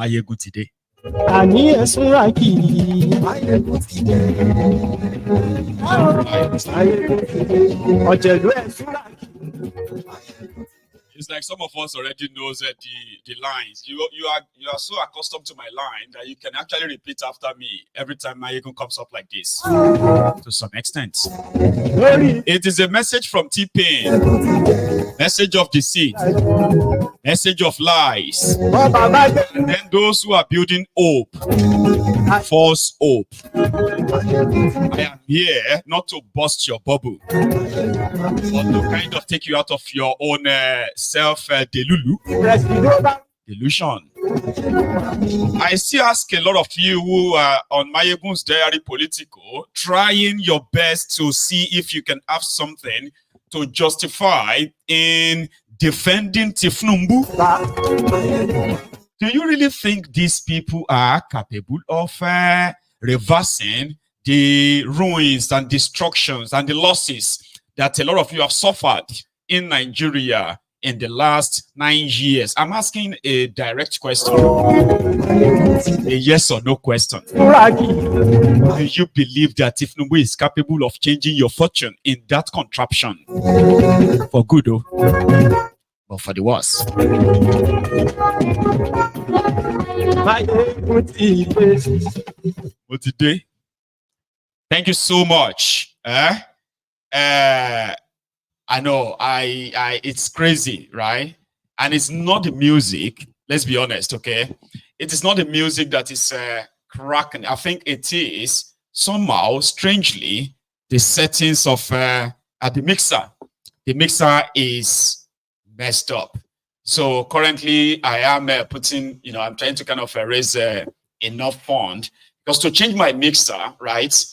Mayegun today. It's like some of us already knows the lines. You are so accustomed to my line that you can actually repeat after me every time Mayegun comes up like this. To some extent. It is a message from T-Pain. Message of deceit. Message of lies. And then those who are building hope. False hope. I am here not to bust your bubble, but to kind of take you out of your own delusion. I still ask a lot of you who are on Mayegun's Diary Political, trying your best to see if you can have something to justify in defending Tifnumbu. Do you really think these people are capable of reversing the ruins and destructions and the losses that a lot of you have suffered in Nigeria in the last 9 years? I'm asking a direct question, a yes or no question. Do you believe that Tifnumbu is capable of changing your fortune in that contraption? For good, oh, but for the worse. But today, thank you so much. I know it's crazy, right? And it's not the music. Let's be honest, okay? It is not the music that is cracking. I think it is somehow, strangely, the settings of the mixer. The mixer is messed up. So currently, I am putting, I'm trying to kind of raise enough fund because to change my mixer, right?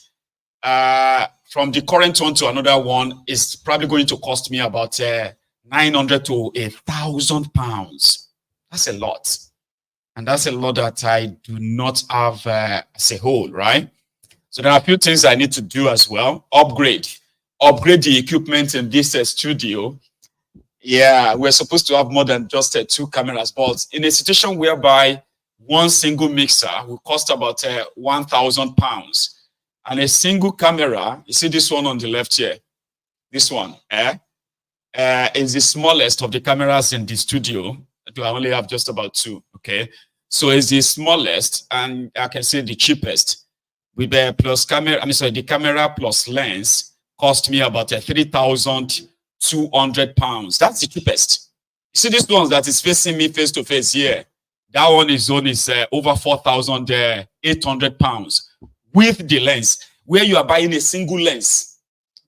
From the current one to another one is probably going to cost me about 900 to 1,000 pounds. That's a lot. And that's a lot that I do not have as a whole, right? So there are a few things I need to do as well. Upgrade the equipment in this studio. Yeah, we're supposed to have more than just 2 cameras, but in a situation whereby one single mixer will cost about 1,000 pounds. And a single camera, you see this one on the left here, this one, is the smallest of the cameras in the studio. I only have just about 2, okay? So it's the smallest, and I can say the cheapest. With the plus camera, the camera plus lens cost me about 3,200 pounds. That's the cheapest. You see this one that is facing me face to face here. That one is over 4,800 pounds. With the lens, where you are buying a single lens,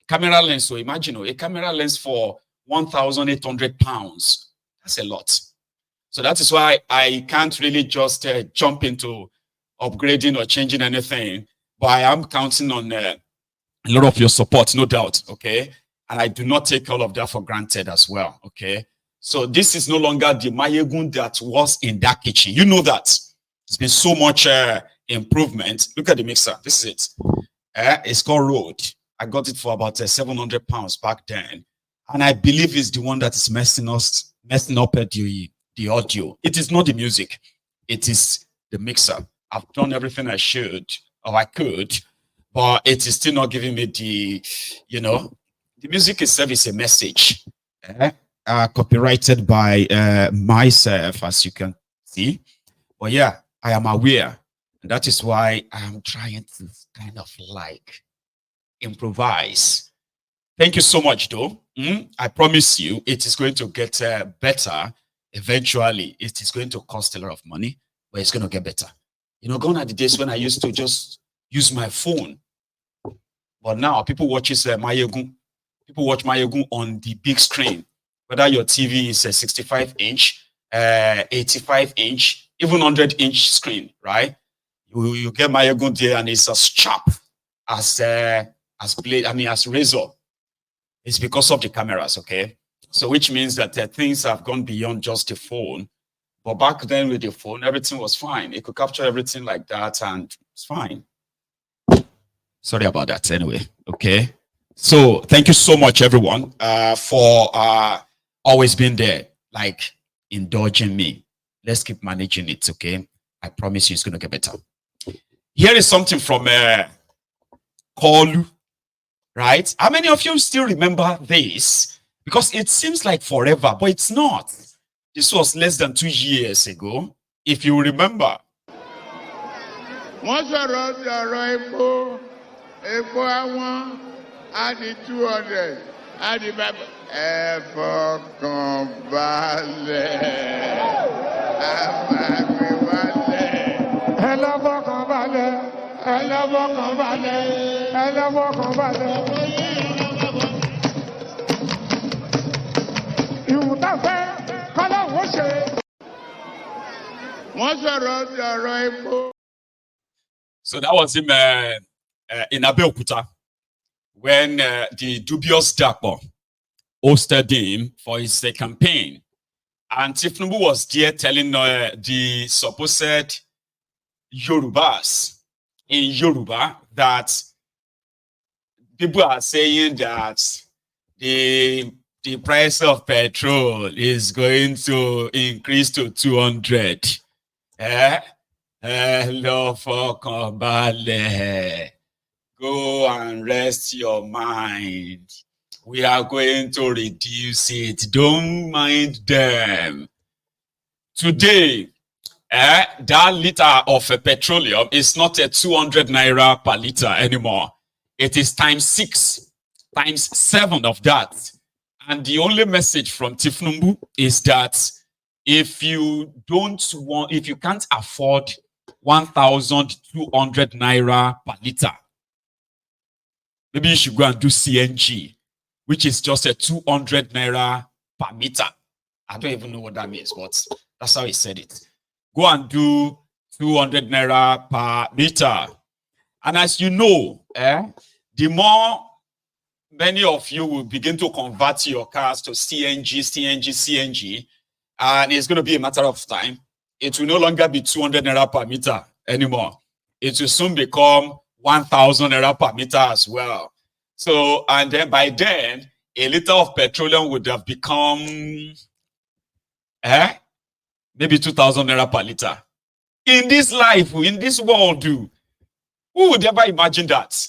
camera lens. So imagine a camera lens for 1,800 pounds. That's a lot. So that is why I can't really just jump into upgrading or changing anything. But I am counting on a lot of your support, no doubt. Okay. And I do not take all of that for granted as well. Okay. So this is no longer the Mayegun that was in that kitchen. You know that. There's been so much improvement. Look at the mixer. This is it. It's called Rode. I got it for about 700 pounds back then. And I believe it's the one that is messing up the audio. It is not the music. It is the mixer. I've done everything I should or I could, but it is still not giving me the music itself is a message. Copyrighted by myself, as you can see. But yeah, I am aware. And that is why I'm trying to kind of like improvise. Thank you so much, though. I promise you it is going to get better eventually. It is going to cost a lot of money, but it's going to get better. Gone are the days when I used to just use my phone. But now people watch Mayegun. People watch Mayegun on the big screen. Whether your TV is a 65-inch, 85-inch, even 100-inch screen, right? You get Mayegun there, and it's as sharp as blade. As razor. It's because of the cameras, okay? So which means that things have gone beyond just the phone. But back then with the phone, everything was fine. It could capture everything like that, and it's fine. Sorry about that. Anyway, okay. So thank you so much, everyone, for always being there, like indulging me. Let's keep managing it, okay? I promise you it's going to get better. Here is something from Koolu, right? How many of you still remember this? Because it seems like forever, but it's not. This was less than 2 years ago, if you remember. Once epo àwọn á di 200, á di bàbá. Ẹ fọkàn balẹ̀, àmàgbéwálẹ̀. Ẹ lọ fọkàn balẹ̀, ẹ lọ fọkàn balẹ̀, ẹ lọ fọkàn balẹ̀. Ìwúta fẹ́ kọ́lá wọ́n ṣe. Wọ́n sọ̀rọ̀ epo. So that was him in Abeokuta when the dubious Dapo hosted him for his campaign. And Tifnubu was there telling the supposed Yorubas in Yoruba that people are saying that the price of petrol is going to increase to 200. Hello, Fokambale. Go and rest your mind. We are going to reduce it. Don't mind them. Today, that liter of petroleum is not a 200 naira per liter anymore. It is times 6, times 7 of that. And the only message from Tifnumbu is that if you can't afford 1,200 naira per liter, maybe you should go and do CNG, which is just a 200 naira per meter. I don't even know what that means, but that's how he said it. Go and do 200 naira per meter. And as you know, the more many of you will begin to convert your cars to CNG, and it's going to be a matter of time. It will no longer be 200 naira per meter anymore. It will soon become 1,000 naira per meter as well. So, and then by then, a liter of petroleum would have become maybe 2,000 naira per liter. In this life, in this world, who would ever imagine that?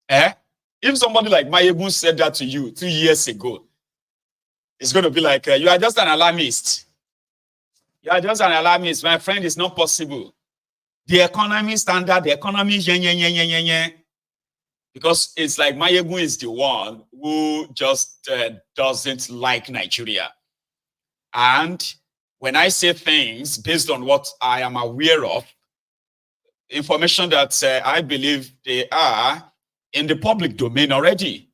If somebody like Mayegun said that to you 2 years ago, it's going to be like, you are just an alarmist. You are just an alarmist. My friend, it's not possible. The economy standard, the economy, because it's like Mayegun is the one who just doesn't like Nigeria. And when I say things based on what I am aware of, information that I believe they are in the public domain already,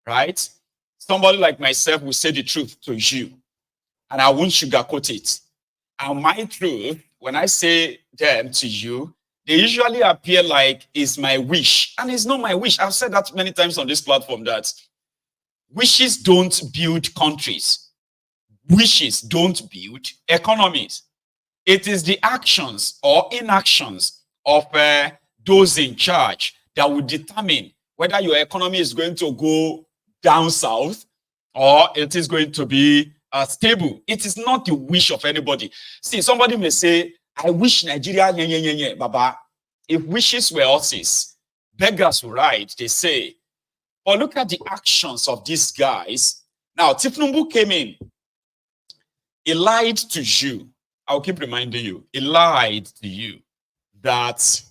right? Somebody like myself will say the truth to you, and I won't sugarcoat it. And my truth, when I say them to you, they usually appear like it's my wish, and it's not my wish. I've said that many times on this platform that wishes don't build countries. Wishes don't build economies. It is the actions or inactions of those in charge that will determine whether your economy is going to go down south or it is going to be stable. It is not the wish of anybody. See, somebody may say, I wish Nigeria, Baba. If wishes were horses, beggars will ride, they say. But look at the actions of these guys. Now, Tifnumbu came in. He lied to you. I'll keep reminding you. He lied to you that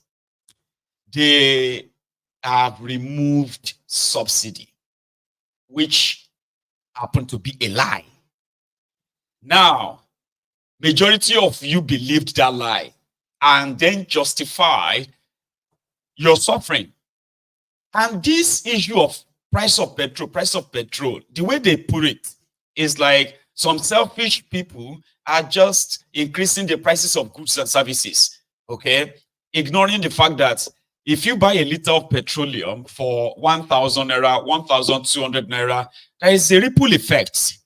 they have removed subsidy, which happened to be a lie. Now, majority of you believed that lie and then justified your suffering. And this issue of price of petrol, the way they put it is like some selfish people are just increasing the prices of goods and services, okay? Ignoring the fact that if you buy a liter of petroleum for 1,000 naira, 1,200 naira, there is a ripple effect,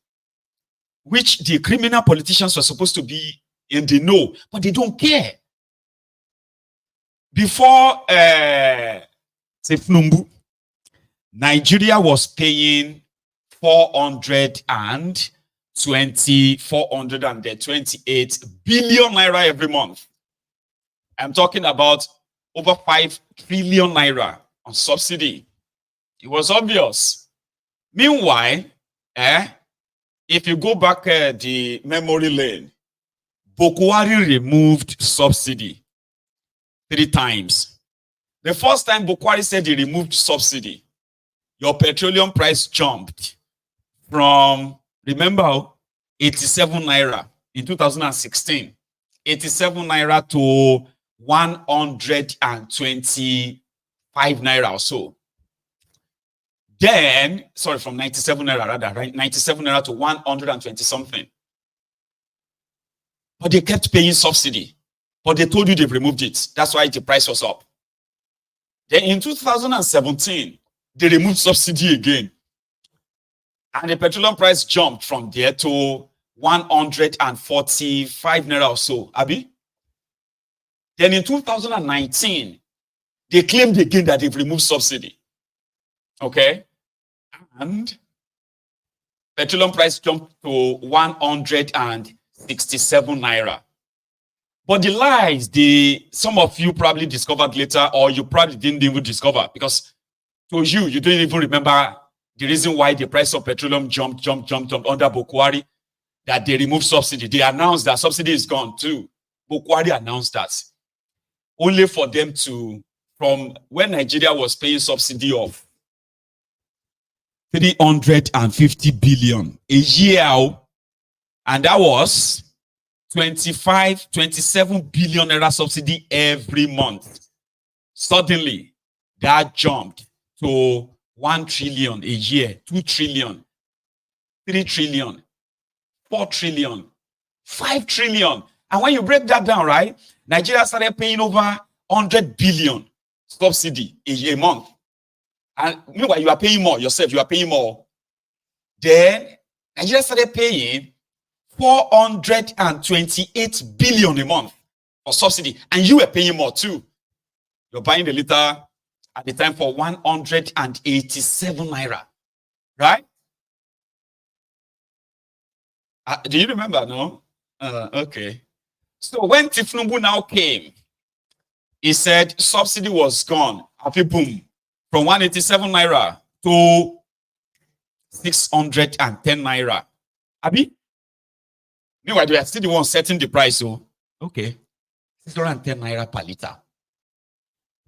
which the criminal politicians were supposed to be in the know, but they don't care. Before Tifnumbu, Nigeria was paying 428 billion naira every month. I'm talking about over 5 trillion naira on subsidy. It was obvious. Meanwhile, if you go back the memory lane, Bokwari removed subsidy 3 times. The first time Bokwari said he removed subsidy, your petroleum price jumped from, remember, 87 naira in 2016, 87 naira to 125 naira or so. Then, sorry, from 97 naira rather, right? 97 naira to 120 something. But they kept paying subsidy. But they told you they've removed it. That's why the price was up. Then in 2017, they removed subsidy again. And the petroleum price jumped from there to 145 naira or so. Abi? Then in 2019, they claimed again that they've removed subsidy. Okay? And petroleum price jumped to 167 naira. But the lies, some of you probably discovered later, or you probably didn't even discover, because to you didn't even remember the reason why the price of petroleum jumped under Bokwari, that they removed subsidy. They announced that subsidy is gone too. Bokwari announced that. Only for them to, from when Nigeria was paying subsidy of 350 billion a year, and that was 27 billion naira subsidy every month. Suddenly, that jumped to 1 trillion a year, 2 trillion, 3 trillion, 4 trillion, 5 trillion. And when you break that down, right, Nigeria started paying over 100 billion subsidy a month. And meanwhile, you are paying more yourself, you are paying more. Then Nigeria started paying 428 billion a month for subsidy. And you were paying more too. You're buying the liter at the time for 187 naira. Right? Do you remember? No? Okay. So when Tifnumbu now came, he said subsidy was gone. Happy boom. From 187 naira to 610 naira. Abi? Meanwhile, they are still the ones setting the price. So, okay. 610 naira per liter.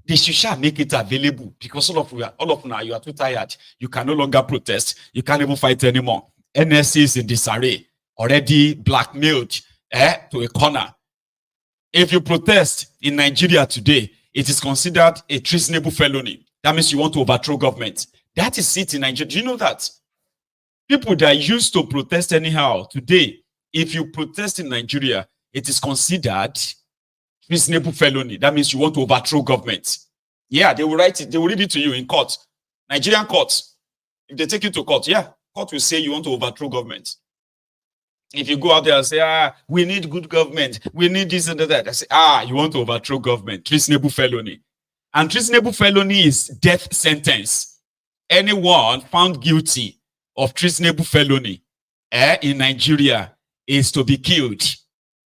They should make it available, because all of now, you are too tired. You can no longer protest. You can't even fight anymore. NSC is in disarray, already blackmailed to a corner. If you protest in Nigeria today, it is considered a treasonable felony. That means you want to overthrow government. That is it in Nigeria. Do you know that? People that used to protest anyhow, today, if you protest in Nigeria, it is considered treasonable felony. That means you want to overthrow government. Yeah, they will write it. They will read it to you in court. Nigerian courts. If they take you to court, yeah, court will say you want to overthrow government. If you go out there and say, we need good government, we need this and that, I say, you want to overthrow government, treasonable felony. And treasonable felony is death sentence. Anyone found guilty of treasonable felony in Nigeria is to be killed.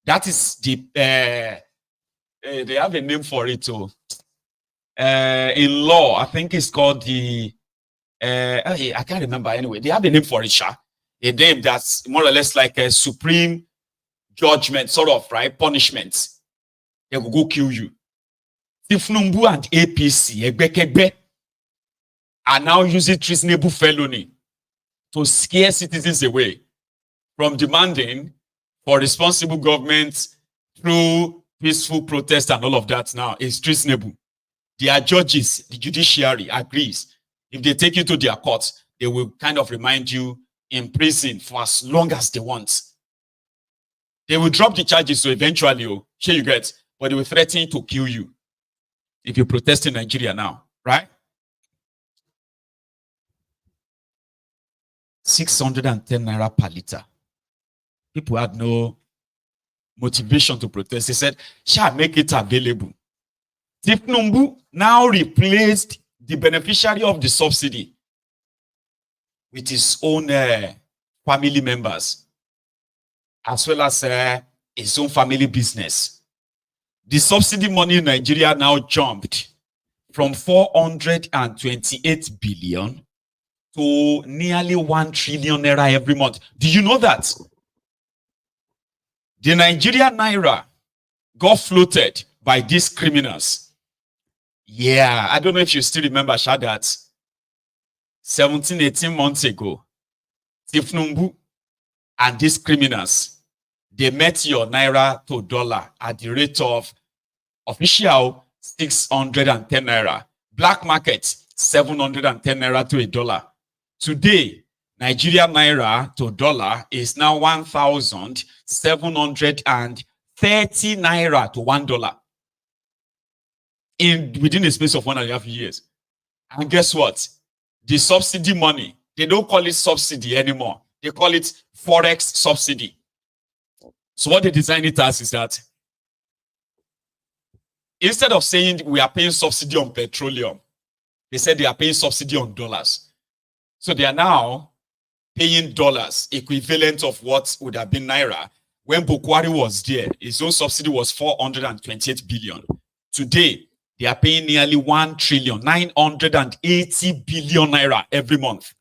That is the, they have a name for it too. In law, I think it's called the, I can't remember anyway. They have a name for it, Sha. A name that's more or less like a supreme judgment, sort of, right? Punishment. They will go kill you. Tifnumbu and APC, Egbekegbe, are now using treasonable felony to scare citizens away from demanding for responsible government through peaceful protest and all of that. Now is treasonable. Their judges, the judiciary agrees. If they take you to their courts, they will kind of remind you in prison for as long as they want. They will drop the charges, so eventually, here you get, but they will threaten to kill you if you protest in Nigeria now, right? 610 naira per liter. People had no motivation to protest. They said, shall make it available. Tifnumbu now replaced the beneficiary of the subsidy with his own family members, as well as his own family business. The subsidy money in Nigeria now jumped from 428 billion to nearly 1 trillion naira every month. Do you know that? The Nigerian naira got floated by these criminals. Yeah, I don't know if you still remember, Shadat. 17, 18 months ago, Tifnumbu and these criminals, they met your naira to dollar at the rate of official 610 naira. Black market, 710 naira to a dollar. Today, Nigeria naira to dollar is now 1,730 naira to $1 within a space of 1.5 years. And guess what? The subsidy money, they don't call it subsidy anymore. They call it forex subsidy. So what they design it as is that instead of saying we are paying subsidy on petroleum, they said they are paying subsidy on dollars. So they are now paying dollars equivalent of what would have been naira. When Bukwari was there, his own subsidy was 428 billion. Today, they are paying nearly 1,980 billion naira every month.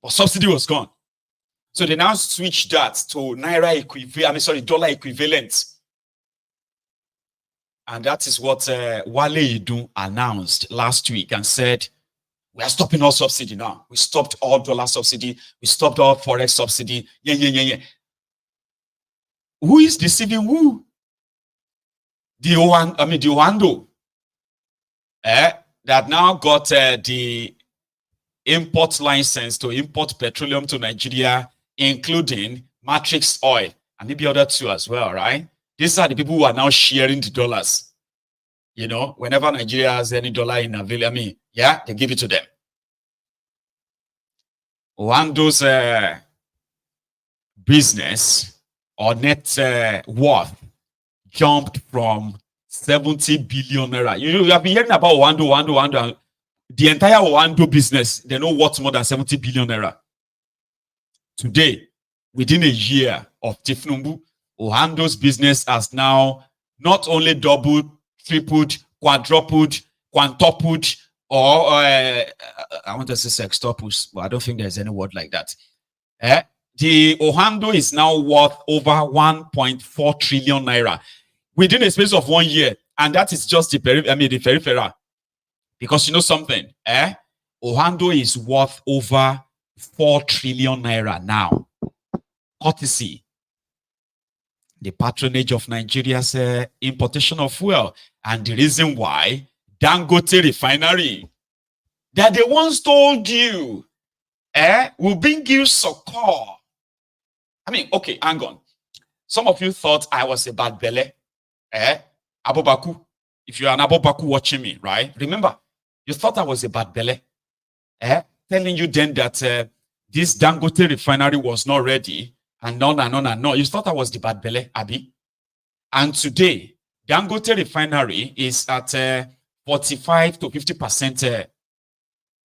But subsidy was gone. So they now switched that to naira equivalent, dollar equivalent. And that is what Wale Idun announced last week and said, we are stopping all subsidy now. We stopped all dollar subsidy. We stopped all forex subsidy. Yeah. Who is deceiving who? The Oando. That now got the import license to import petroleum to Nigeria, including Matrix Oil and maybe other two as well, right? These are the people who are now sharing the dollars. You know, whenever Nigeria has any dollar in available, yeah, they give it to them. Oando's business or net worth jumped from 70 billion naira. You have been hearing about Oando. The entire Oando business, they know what's more than 70 billion naira. Today, within a year of Tifnumbu, Oando's business has now not only doubled, tripled, quadrupled, quintupled, or I want to say sextupled, but I don't think there's any word like that. The Oando is now worth over 1.4 trillion naira within a space of 1 year, and that is just the peripheral. Because you know something, Oando is worth over 4 trillion naira now, courtesy the patronage of Nigeria's importation of fuel. And the reason why Dangote refinery that they once told you will bring you succor. Okay, hang on. Some of you thought I was a bad belly. Abobaku. If you are an Abobaku watching me, right? Remember, you thought I was a bad belly. Telling you then that this Dangote refinery was not ready. And no. You thought I was the bad belly, Abi. And today, Dangote refinery is at 45 to 50%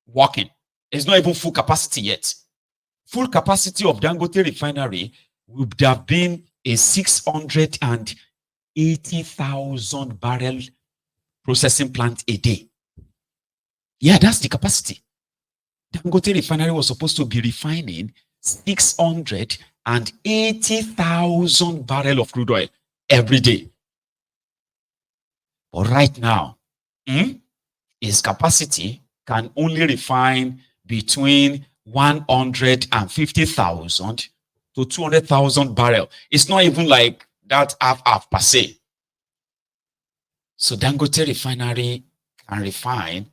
working. It's not even full capacity yet. Full capacity of Dangote refinery would have been a 680,000 barrel processing plant a day. Yeah, that's the capacity. Dangote refinery was supposed to be refining 680,000 barrel of crude oil every day. But right now, its capacity can only refine between 150,000 to 200,000 barrel. It's not even like that half per se. So Dangote refinery can refine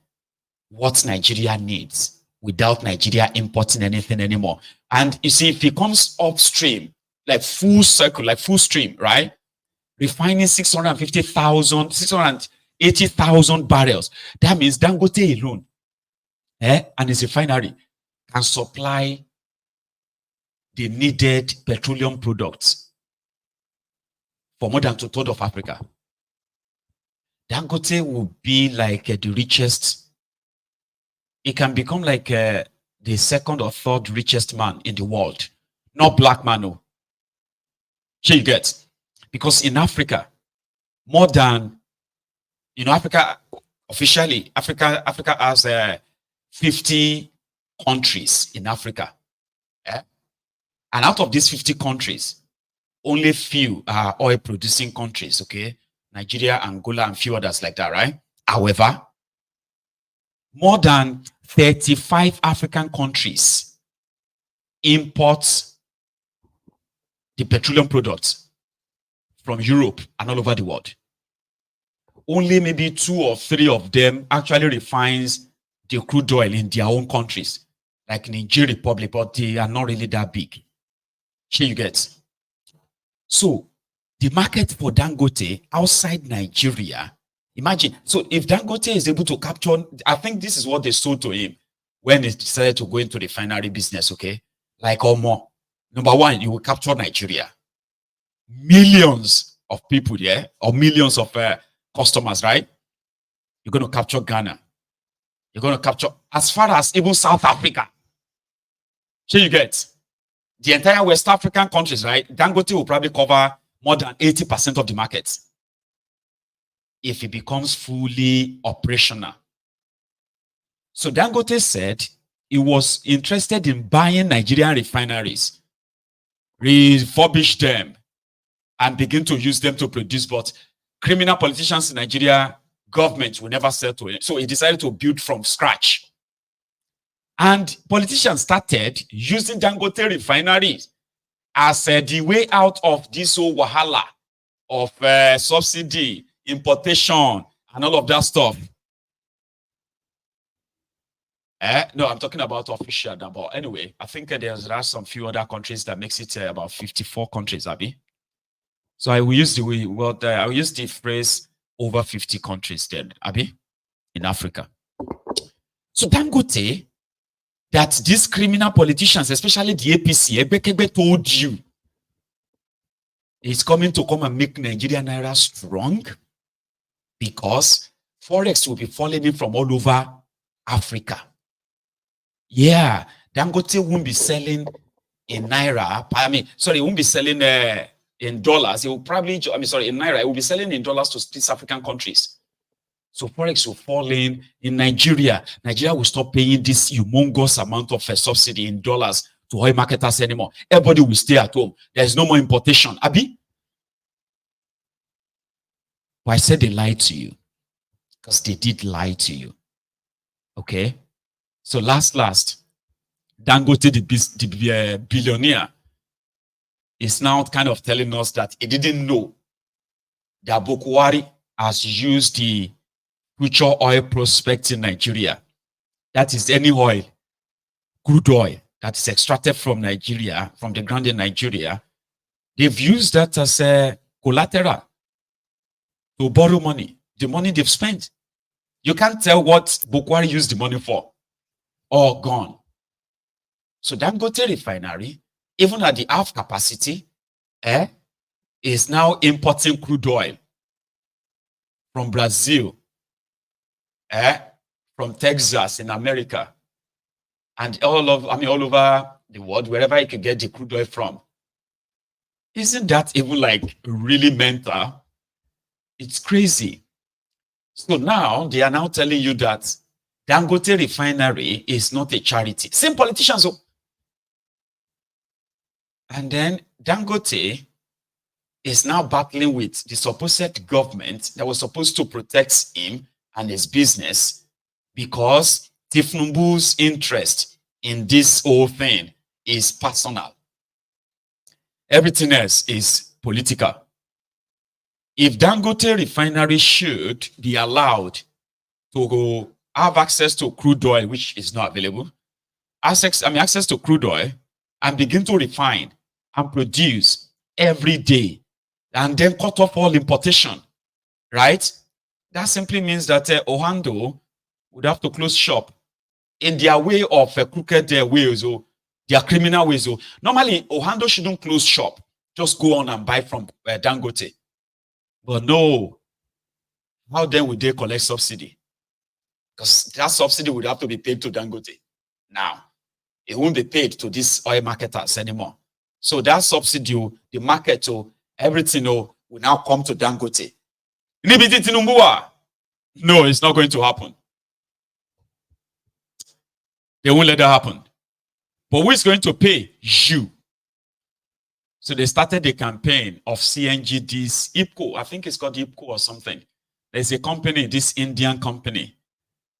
what Nigeria needs without Nigeria importing anything anymore. And you see, if it comes upstream, like full circle, like full stream, right? Refining 650,000, 680,000 barrels. That means Dangote alone, and its refinery can supply the needed petroleum products for more than 2/3 of Africa. Dangote will be like the richest. It can become like the second or third richest man in the world. Not black man, no. You get? Because in Africa, more than, Africa, officially, Africa has 50 countries in Africa. And out of these 50 countries, only few are oil producing countries, okay? Nigeria, Angola, and few others like that, right? However, more than 35 African countries import the petroleum products from Europe and all over the world. Only maybe 2 or 3 of them actually refines the crude oil in their own countries, like Nigeria Republic, but they are not really that big. Here you get. So the market for Dangote outside Nigeria, imagine. So if Dangote is able to capture, I think this is what they sold to him when he decided to go into the refinery business, okay? Like Omo, number one, you will capture Nigeria. Millions of people there, or millions of customers, right? You're going to capture Ghana. You're going to capture as far as even South Africa. Here you get. The entire West African countries, right? Dangote will probably cover more than 80% of the market if it becomes fully operational. So Dangote said he was interested in buying Nigerian refineries, refurbish them, and begin to use them to produce. But criminal politicians in Nigeria, government will never sell to him. So he decided to build from scratch. And politicians started using Dangote refineries as the way out of this whole wahala of subsidy, importation, and all of that stuff. No, I'm talking about official number. Anyway, I think there are some few other countries that makes it about 54 countries, Abby. So I will use the I will use the phrase over 50 countries then, Abby, in Africa. So Dangote, that these criminal politicians, especially the APC, Ebekebe told you, is coming to come and make Nigeria Naira strong because Forex will be falling in from all over Africa. Yeah, Dangote won't be selling in Naira. He won't be selling in dollars. He will probably, in Naira, he will be selling in dollars to these African countries. So Forex will fall in Nigeria. Nigeria will stop paying this humongous amount of subsidy in dollars to oil marketers anymore. Everybody will stay at home. There's no more importation. Abi? But I said they lied to you because they did lie to you. Okay? So last, Dangote, the billionaire, is now kind of telling us that he didn't know that Bokwari has used the future oil prospect in Nigeria. That is any oil, crude oil that is extracted from Nigeria, from the ground in Nigeria. They've used that as a collateral to borrow money, the money they've spent. You can't tell what Bokwari used the money for. All gone. So Dangote refinery, even at the half capacity, is now importing crude oil from Brazil, from Texas in America, and all over the world, wherever you can get the crude oil from. Isn't that even like really mental? It's crazy. So now they are now telling you that Dangote refinery is not a charity. Same politicians. And then Dangote is now battling with the supposed government that was supposed to protect him and his business because Tifnumbu's interest in this whole thing is personal. Everything else is political. If Dangote refinery should be allowed to go have access to crude oil, which is not available, access to crude oil, and begin to refine and produce every day, and then cut off all importation, right? That simply means that Ohando would have to close shop in their way of crooked ways or their criminal ways. Normally, Ohando shouldn't close shop, just go on and buy from Dangote. But no, how then would they collect subsidy? Because that subsidy would have to be paid to Dangote. Now, it won't be paid to these oil marketers anymore. So that subsidy, the market, everything will now come to Dangote. Nibiti Tinumbua. No, it's not going to happen. They won't let that happen. But who is going to pay? You. So they started a campaign of CNG, this IPCO. I think it's called IPCO or something. There's a company, this Indian company,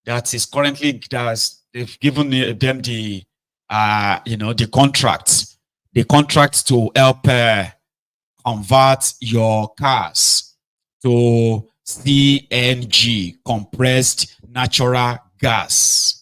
that is currently, they've given them the, the contracts. The contracts to help convert your cars to CNG, compressed natural gas.